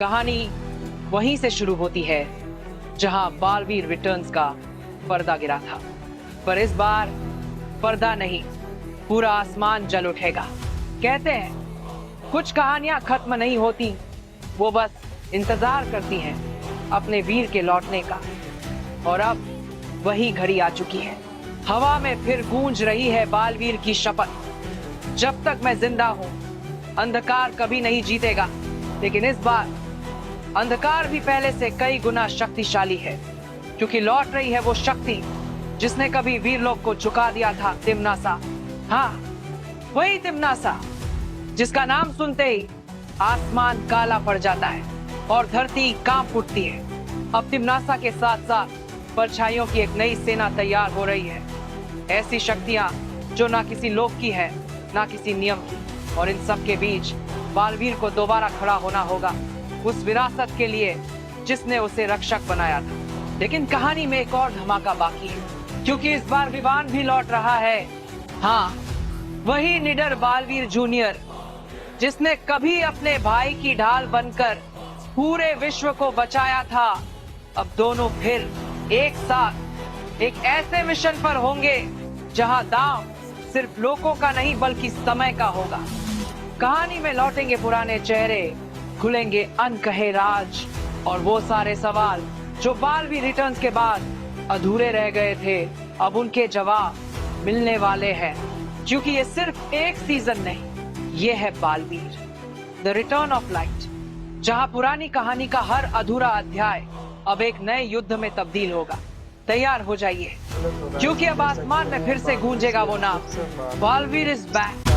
कहानी वहीं से शुरू होती है जहां बालवीर रिटर्न्स का पर्दा गिरा था, पर इस बार पर्दा नहीं, पूरा आसमान जल उठेगा। कहते हैं कुछ कहानियां खत्म नहीं होती, वो बस इंतजार करती हैं अपने वीर के लौटने का। और अब वही घड़ी आ चुकी है। हवा में फिर गूंज रही है बालवीर की शपथ, जब तक मैं जिंदा हूं अंधकार कभी नहीं जीतेगा। लेकिन इस बार अंधकार भी पहले से कई गुना शक्तिशाली है, क्योंकि लौट रही है वो शक्ति जिसने कभी वीरलोक को झुका दिया था, तिम्नासा। हाँ, वही तिम्नासा जिसका नाम सुनते ही आसमान काला पड़ जाता है और धरती कांप उठती है। अब तिम्नासा के साथ साथ परछाइयों की एक नई सेना तैयार हो रही है, ऐसी शक्तियां जो ना किसी लोक की है ना किसी नियम की। और इन सब के बीच बालवीर को दोबारा खड़ा होना होगा, उस विरासत के लिए जिसने उसे रक्षक बनाया था। लेकिन कहानी में एक और धमाका बाकी है, क्योंकि इस बार विवान भी लौट रहा है। हाँ, वही निडर बालवीर जूनियर जिसने कभी अपने भाई की ढाल बनकर पूरे विश्व को बचाया था। अब दोनों फिर एक साथ एक ऐसे मिशन पर होंगे जहां दांव सिर्फ लोगों का नहीं बल्कि समय का होगा। कहानी में लौटेंगे पुराने चेहरे, खुलेंगे अनकहे राज और वो सारे सवाल जो बालवीर रिटर्न्स के बाद अधूरे रह गए थे, अब उनके जवाब मिलने वाले हैं। क्योंकि ये सिर्फ एक सीजन नहीं, ये है Baalveer the return of light, जहां पुरानी कहानी का हर अधूरा अध्याय अब एक नए युद्ध में तब्दील होगा। तैयार हो जाइए, क्योंकि अब आसमान में फिर से गूंजेगा वो नाम, बालवीर इज बैक।